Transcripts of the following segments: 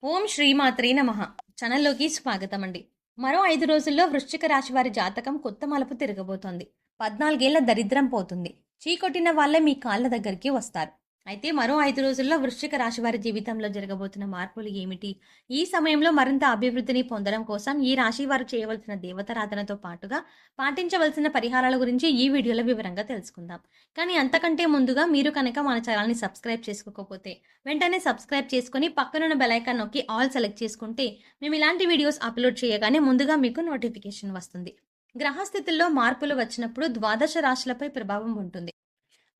ఓం శ్రీమాత్రే నమః. ఛానల్లోకి స్వాగతం అండి. మరో 5 రోజుల్లో వృశ్చిక రాశి వారి జాతకం కొత్త మలుపు తిరగబోతోంది. 14 ఏళ్ల దరిద్రం పోతుంది. చీకొట్టిన వాళ్ళే మీ కాళ్ళ దగ్గరికి వస్తారు. అయితే మరో 5 రోజుల్లో వృశ్చిక రాశి వారి జీవితంలో జరగబోతున్న మార్పులు ఏమిటి? ఈ సమయంలో మరింత అభివృద్ధిని పొందడం కోసం ఈ రాశి వారు చేయవలసిన దేవతారాధనతో పాటుగా పాటించవలసిన పరిహారాల గురించి ఈ వీడియోలో వివరంగా తెలుసుకుందాం. కానీ అంతకంటే ముందుగా మీరు కనుక మన ఛానల్‌ని సబ్స్క్రైబ్ చేసుకోకపోతే వెంటనే సబ్స్క్రైబ్ చేసుకొని పక్కనున్న బెల్ ఐకాన్ నొక్కి ఆల్ సెలెక్ట్ చేసుకుంటే మేము ఇలాంటి వీడియోస్ అప్లోడ్ చేయగానే ముందుగా మీకు నోటిఫికేషన్ వస్తుంది. గ్రహస్థితుల్లో మార్పులు వచ్చినప్పుడు ద్వాదశ రాశులపై ప్రభావం ఉంటుంది.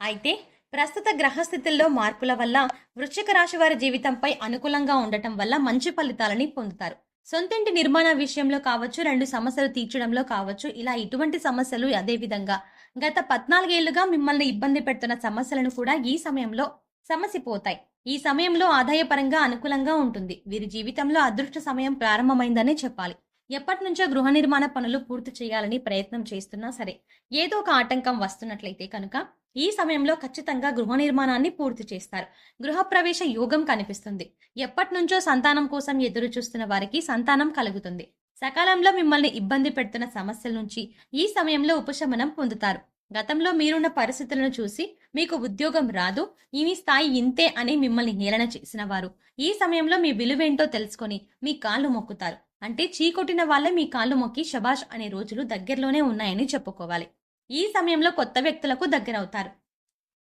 అయితే ప్రస్తుత గ్రహస్థితుల్లో మార్పుల వల్ల వృశ్చిక రాశి వారి జీవితంపై అనుకూలంగా ఉండటం వల్ల మంచి ఫలితాలని పొందుతారు. సొంతింటి నిర్మాణ విషయంలో కావచ్చు, 2 సమస్యలు తీర్చడంలో కావచ్చు, ఇలా ఇటువంటి సమస్యలు అదేవిధంగా గత 14 ఏళ్లుగా మిమ్మల్ని ఇబ్బంది పెడుతున్న సమస్యలను కూడా ఈ సమయంలో సమసిపోతాయి. ఈ సమయంలో ఆదాయపరంగా అనుకూలంగా ఉంటుంది. వీరి జీవితంలో అదృష్ట సమయం ప్రారంభమైందనే చెప్పాలి. ఎప్పటినుంచో గృహ నిర్మాణ పనులు పూర్తి చేయాలని ప్రయత్నం చేస్తున్నా సరే ఏదో ఒక ఆటంకం వస్తున్నట్లయితే కనుక ఈ సమయంలో ఖచ్చితంగా గృహ నిర్మాణాన్ని పూర్తి చేస్తారు. గృహప్రవేశ యోగం కనిపిస్తుంది. ఎప్పటినుంచో సంతానం కోసం ఎదురు చూస్తున్న వారికి సంతానం కలుగుతుంది. సకాలంలో మిమ్మల్ని ఇబ్బంది పెడుతున్న సమస్యల నుంచి ఈ సమయంలో ఉపశమనం పొందుతారు. గతంలో మీరున్న పరిస్థితులను చూసి మీకు ఉద్యోగం రాదు, మీ స్థాయి ఇంతే అని మిమ్మల్ని హేళన చేసిన వారు ఈ సమయంలో మీ విలువేంటో తెలుసుకొని మీ కాళ్ళు మొక్కుతారు. అంటే చీకొట్టిన వాళ్ళే మీ కాళ్ళు మొక్కి శబాష్ అనే రోజులు దగ్గరలోనే ఉన్నాయని చెప్పుకోవాలి. ఈ సమయంలో కొత్త వ్యక్తులకు దగ్గరవుతారు.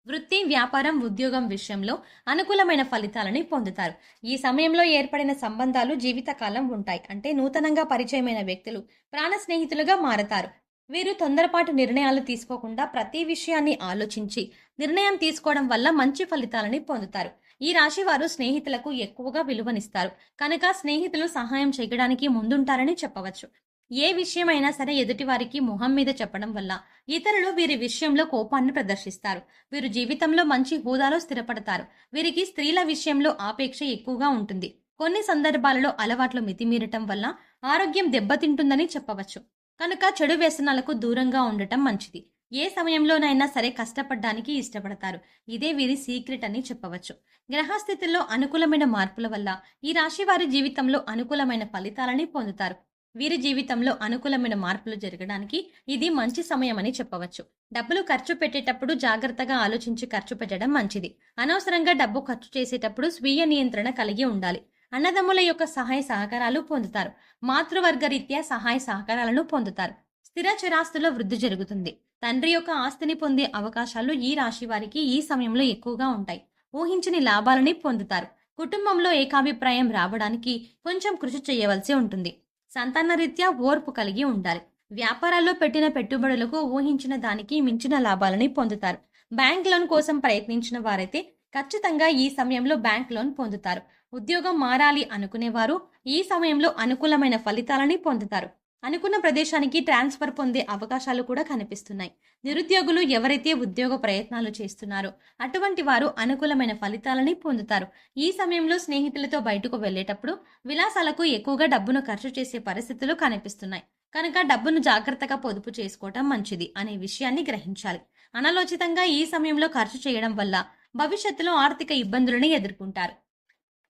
వృత్తి, వ్యాపారం, ఉద్యోగం విషయంలో అనుకూలమైన ఫలితాలని పొందుతారు. ఈ సమయంలో ఏర్పడిన సంబంధాలు జీవితకాలం ఉంటాయి. అంటే నూతనంగా పరిచయమైన వ్యక్తులు ప్రాణ స్నేహితులుగా మారతారు. వీరు తొందరపాటు నిర్ణయాలు తీసుకోకుండా ప్రతి విషయాన్ని ఆలోచించి నిర్ణయం తీసుకోవడం వల్ల మంచి ఫలితాలని పొందుతారు. ఈ రాశి వారు స్నేహితులకు ఎక్కువగా విలువనిస్తారు కనుక స్నేహితులు సహాయం చేయడానికి ముందుంటారని చెప్పవచ్చు. ఏ విషయమైనా సరే ఎదుటి వారికి మొహం మీద చెప్పడం వల్ల ఇతరులు వీరి విషయంలో కోపాన్ని ప్రదర్శిస్తారు. వీరు జీవితంలో మంచి హోదాలో స్థిరపడతారు. వీరికి స్త్రీల విషయంలో ఆపేక్ష ఎక్కువగా ఉంటుంది. కొన్ని సందర్భాలలో అలవాట్లు మితిమీరటం వల్ల ఆరోగ్యం దెబ్బతింటుందని చెప్పవచ్చు. కనుక చెడు వ్యసనాలకు దూరంగా ఉండటం మంచిది. ఏ సమయంలోనైనా సరే కష్టపడడానికి ఇష్టపడతారు. ఇదే వీరి సీక్రెట్ అని చెప్పవచ్చు. గ్రహస్థితుల్లో అనుకూలమైన మార్పుల వల్ల ఈ రాశి వారి జీవితంలో అనుకూలమైన ఫలితాలని పొందుతారు. వీరి జీవితంలో అనుకూలమైన మార్పులు జరగడానికి ఇది మంచి సమయమని చెప్పవచ్చు. డబ్బులు ఖర్చు పెట్టేటప్పుడు జాగ్రత్తగా ఆలోచించి ఖర్చు పెట్టడం మంచిది. అనవసరంగా డబ్బు ఖర్చు చేసేటప్పుడు స్వీయ నియంత్రణ కలిగి ఉండాలి. అన్నదమ్ముల యొక్క సహాయ సహకారాలు పొందుతారు. మాతృవర్గ రీత్యా సహాయ సహకారాలను పొందుతారు. స్థిర చిరాస్తులో వృద్ధి జరుగుతుంది. తండ్రి యొక్క ఆస్తిని పొందే అవకాశాలు ఈ రాశి వారికి ఈ సమయంలో ఎక్కువగా ఉంటాయి. ఊహించని లాభాలని పొందుతారు. కుటుంబంలో ఏకాభిప్రాయం రావడానికి కొంచెం కృషి చేయవలసి ఉంటుంది. సంతాన రీత్యా ఓర్పు కలిగి ఉండాలి. వ్యాపారాల్లో పెట్టిన పెట్టుబడులకు ఊహించిన దానికి మించిన లాభాలని పొందుతారు. బ్యాంక్ లోన్ కోసం ప్రయత్నించిన వారైతే ఖచ్చితంగా ఈ సమయంలో బ్యాంక్ లోన్ పొందుతారు. ఉద్యోగం మారాలి అనుకునేవారు ఈ సమయంలో అనుకూలమైన ఫలితాలని పొందుతారు. అనుకున్న ప్రదేశానికి ట్రాన్స్ఫర్ పొందే అవకాశాలు కూడా కనిపిస్తున్నాయి. నిరుద్యోగులు ఎవరైతే ఉద్యోగ ప్రయత్నాలు చేస్తున్నారో అటువంటి వారు అనుకూలమైన ఫలితాలని పొందుతారు. ఈ సమయంలో స్నేహితులతో బయటకు వెళ్లేటప్పుడు విలాసాలకు ఎక్కువగా డబ్బును ఖర్చు చేసే పరిస్థితులు కనిపిస్తున్నాయి. కనుక డబ్బును జాగ్రత్తగా పొదుపు చేసుకోవటం మంచిది అనే విషయాన్ని గ్రహించాలి. అనాలోచితంగా ఈ సమయంలో ఖర్చు చేయడం వల్ల భవిష్యత్తులో ఆర్థిక ఇబ్బందులను ఎదుర్కొంటారు.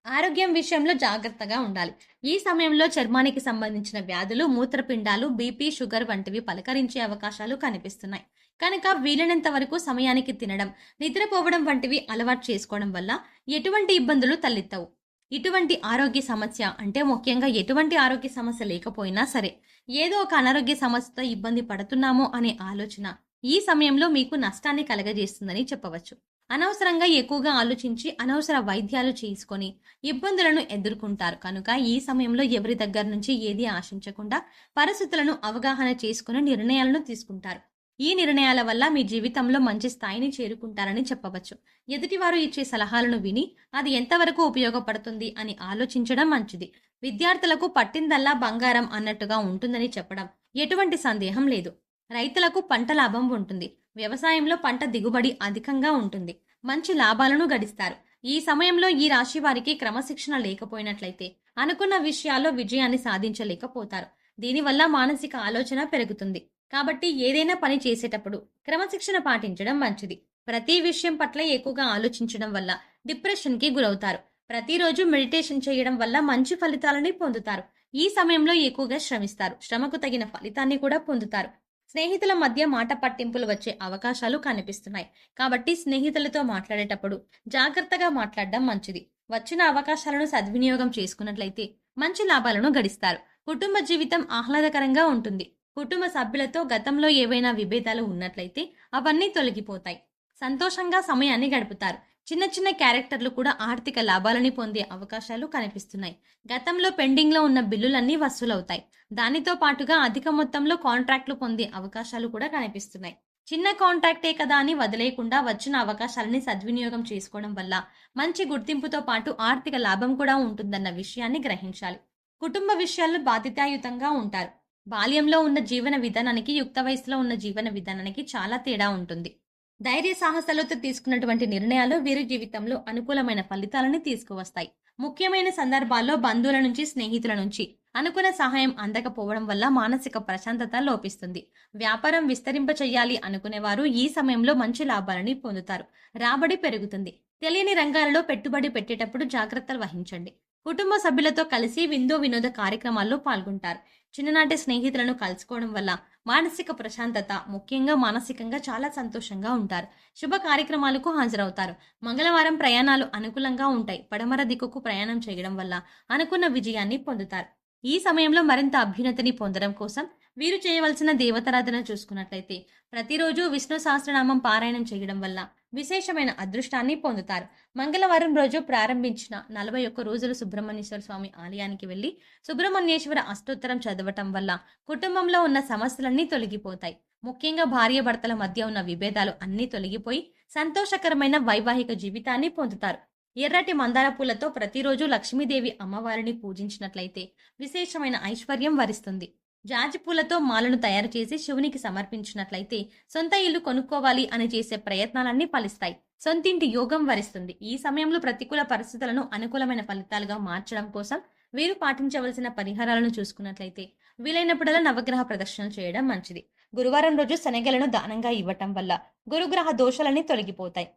ఆరోగ్యం విషయంలో జాగ్రత్తగా ఉండాలి. ఈ సమయంలో చర్మానికి సంబంధించిన వ్యాధులు, మూత్రపిండాలు, బీపీ, షుగర్ వంటివి పలకరించే అవకాశాలు కనిపిస్తున్నాయి. కనుక వీలైనంత వరకు సమయానికి తినడం, నిద్రపోవడం వంటివి అలవాటు చేసుకోవడం వల్ల ఎటువంటి ఇబ్బందులు తలెత్తవు. ఇటువంటి ఆరోగ్య సమస్య అంటే ముఖ్యంగా ఎటువంటి ఆరోగ్య సమస్య లేకపోయినా సరే ఏదో ఒక అనారోగ్య సమస్యతో ఇబ్బంది పడుతున్నామో అనే ఆలోచన ఈ సమయంలో మీకు నష్టాన్ని కలగజేస్తుందని చెప్పవచ్చు. అనవసరంగా ఎక్కువగా ఆలోచించి అనవసర వైద్యాలు చేసుకొని ఇబ్బందులను ఎదుర్కొంటారు. కనుక ఈ సమయంలో ఎవరి దగ్గర నుంచి ఏది ఆశించకుండా పరిస్థితులను అవగాహన చేసుకుని నిర్ణయాలను తీసుకుంటారు. ఈ నిర్ణయాల వల్ల మీ జీవితంలో మంచి స్థాయిని చేరుకుంటారని చెప్పవచ్చు. ఎదుటివారు ఇచ్చే సలహాలను విని అది ఎంతవరకు ఉపయోగపడుతుంది అని ఆలోచించడం మంచిది. విద్యార్థులకు పట్టిందల్లా బంగారం అన్నట్టుగా ఉంటుందని చెప్పడం ఎటువంటి సందేహం లేదు. రైతులకు పంట లాభం ఉంటుంది. వ్యవసాయంలో పంట దిగుబడి అధికంగా ఉంటుంది. మంచి లాభాలను గడిస్తారు. ఈ సమయంలో ఈ రాశి వారికి క్రమశిక్షణ లేకపోయినట్లయితే అనుకున్న విషయాల్లో విజయాన్ని సాధించలేకపోతారు. దీనివల్ల మానసిక ఆలోచన పెరుగుతుంది. కాబట్టి ఏదైనా పని చేసేటప్పుడు క్రమశిక్షణ పాటించడం మంచిది. ప్రతి విషయం పట్ల ఎక్కువగా ఆలోచించడం వల్ల డిప్రెషన్కి గురవుతారు. ప్రతిరోజు మెడిటేషన్ చేయడం వల్ల మంచి ఫలితాలని పొందుతారు. ఈ సమయంలో ఎక్కువగా శ్రమిస్తారు. శ్రమకు తగిన ఫలితాన్ని కూడా పొందుతారు. స్నేహితుల మధ్య మాట పట్టింపులు వచ్చే అవకాశాలు కనిపిస్తున్నాయి. కాబట్టి స్నేహితులతో మాట్లాడేటప్పుడు జాగ్రత్తగా మాట్లాడడం మంచిది. వచ్చిన అవకాశాలను సద్వినియోగం చేసుకున్నట్లయితే మంచి లాభాలను గడిస్తారు. కుటుంబ జీవితం ఆహ్లాదకరంగా ఉంటుంది. కుటుంబ సభ్యులతో గతంలో ఏవైనా విభేదాలు ఉన్నట్లయితే అవన్నీ తొలగిపోతాయి. సంతోషంగా సమయాన్ని గడుపుతారు. చిన్న చిన్న క్యారెక్టర్లు కూడా ఆర్థిక లాభాలని పొందే అవకాశాలు కనిపిస్తున్నాయి. గతంలో పెండింగ్లో ఉన్న బిల్లులన్నీ వసూలవుతాయి. దానితో పాటుగా అధిక మొత్తంలో కాంట్రాక్టులు పొందే అవకాశాలు కూడా కనిపిస్తున్నాయి. చిన్న కాంట్రాక్టే కదా అని వదిలేయకుండా వచ్చిన అవకాశాలని సద్వినియోగం చేసుకోవడం వల్ల మంచి గుర్తింపుతో పాటు ఆర్థిక లాభం కూడా ఉంటుందన్న విషయాన్ని గ్రహించాలి. కుటుంబ విషయాల్లో బాధ్యతాయుతంగా ఉంటారు. బాల్యంలో ఉన్న జీవన విధానానికి యుక్త వయసులో ఉన్న జీవన విధానానికి చాలా తేడా ఉంటుంది. ధైర్య సాహసాలతో తీసుకున్నటువంటి నిర్ణయాలు వీరి జీవితంలో అనుకూలమైన ఫలితాలను తీసుకువస్తాయి. ముఖ్యమైన సందర్భాల్లో బంధువుల నుంచి, స్నేహితుల నుంచి అనుకున్న సహాయం అందకపోవడం వల్ల మానసిక ప్రశాంతత లోపిస్తుంది. వ్యాపారం విస్తరింప చెయ్యాలి అనుకునేవారు ఈ సమయంలో మంచి లాభాలని పొందుతారు. రాబడి పెరుగుతుంది. తెలియని రంగాలలో పెట్టుబడి పెట్టేటప్పుడు జాగ్రత్తలు వహించండి. కుటుంబ సభ్యులతో కలిసి వినోద కార్యక్రమాల్లో పాల్గొంటారు. చిన్ననాటి స్నేహితులను కలుసుకోవడం వల్ల మానసిక ప్రశాంతత, ముఖ్యంగా మానసికంగా చాలా సంతోషంగా ఉంటారు. శుభ కార్యక్రమాలకు హాజరవుతారు. మంగళవారం ప్రయాణాలు అనుకూలంగా ఉంటాయి. పడమర దిక్కుకు ప్రయాణం చేయడం వల్ల అనుకున్న విజయాన్ని పొందుతారు. ఈ సమయంలో మరింత అభ్యున్నతిని పొందడం కోసం వీరు చేయవలసిన దేవతారాధన చూసుకున్నట్లయితే ప్రతిరోజు విష్ణు సహస్రనామం పారాయణం చేయడం వల్ల విశేషమైన అదృష్టాన్ని పొందుతారు. మంగళవారం రోజు ప్రారంభించిన 41 రోజులు సుబ్రహ్మణ్యేశ్వర స్వామి ఆలయానికి వెళ్లి సుబ్రహ్మణ్యేశ్వర అష్టోత్తరం చదవటం వల్ల కుటుంబంలో ఉన్న సమస్యలన్నీ తొలగిపోతాయి. ముఖ్యంగా భార్యాభర్తల మధ్య ఉన్న విభేదాలు అన్నీ తొలగిపోయి సంతోషకరమైన వైవాహిక జీవితాన్ని పొందుతారు. ఎర్రటి మందార పూలతో ప్రతిరోజు లక్ష్మీదేవి అమ్మవారిని పూజించినట్లయితే విశేషమైన ఐశ్వర్యం వరిస్తుంది. జాజి పూలతో మాలను తయారు చేసి శివునికి సమర్పించినట్లయితే సొంత ఇల్లు కొనుక్కోవాలి అని చేసే ప్రయత్నాలన్నీ ఫలిస్తాయి. సొంతింటి యోగం వరిస్తుంది. ఈ సమయంలో ప్రతికూల పరిస్థితులను అనుకూలమైన ఫలితాలుగా మార్చడం కోసం వీరు పాటించవలసిన పరిహారాలను చూసుకున్నట్లయితే వీలైనప్పుడల్లా నవగ్రహ ప్రదక్షిణలు చేయడం మంచిది. గురువారం రోజు శనగలను దానంగా ఇవ్వటం వల్ల గురుగ్రహ దోషాలన్నీ తొలగిపోతాయి.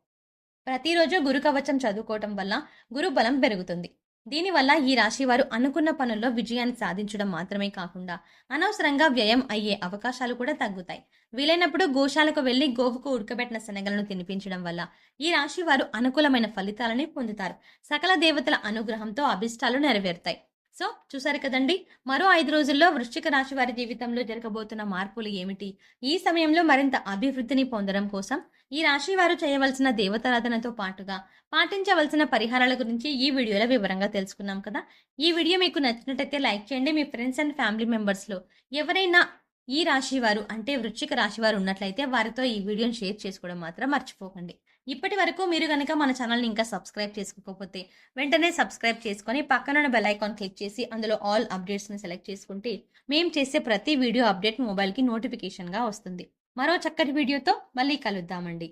ప్రతిరోజు గురు కవచం చదువుకోవటం వల్ల గురు బలం పెరుగుతుంది. దీనివల్ల ఈ రాశి వారు అనుకున్న పనుల్లో విజయాన్ని సాధించడం మాత్రమే కాకుండా అనవసరంగా వ్యయం అయ్యే అవకాశాలు కూడా తగ్గుతాయి. వీలైనప్పుడు గోశాలకు వెళ్లి గోవుకు ఉడకబెట్టిన శనగలను తినిపించడం వల్ల ఈ రాశి వారు అనుకూలమైన ఫలితాలని పొందుతారు. సకల దేవతల అనుగ్రహంతో అభిష్టాలు నెరవేరుతాయి. సో చూసారు కదండి, మరో 5 రోజుల్లో వృశ్చిక రాశి వారి జీవితంలో జరగబోతున్న మార్పులు ఏమిటి, ఈ సమయంలో మరింత అభివృద్ధిని పొందడం కోసం ఈ రాశి వారు చేయవలసిన దేవతారాధనతో పాటుగా పాటించవలసిన పరిహారాల గురించి ఈ వీడియోలో వివరంగా తెలుసుకున్నాం కదా. ఈ వీడియో మీకు నచ్చినట్టయితే లైక్ చేయండి. మీ ఫ్రెండ్స్ అండ్ ఫ్యామిలీ మెంబర్స్లో ఎవరైనా ఈ రాశి వారు అంటే వృశ్చిక రాశి వారు ఉన్నట్లయితే వారితో ఈ వీడియోని షేర్ చేసుకోవడం మాత్రం మర్చిపోకండి. ఇప్పటి వరకు మీరు కనుక మన ఛానల్ని ఇంకా సబ్స్క్రైబ్ చేసుకోకపోతే వెంటనే సబ్స్క్రైబ్ చేసుకొని పక్కన బెల్ ఐకాన్ క్లిక్ చేసి అందులో ఆల్ అప్డేట్స్ని సెలెక్ట్ చేసుకుంటే మేము చేసే ప్రతి వీడియో అప్డేట్ మొబైల్కి నోటిఫికేషన్గా వస్తుంది. మరో చక్కటి వీడియోతో మళ్ళీ కలుద్దామండి.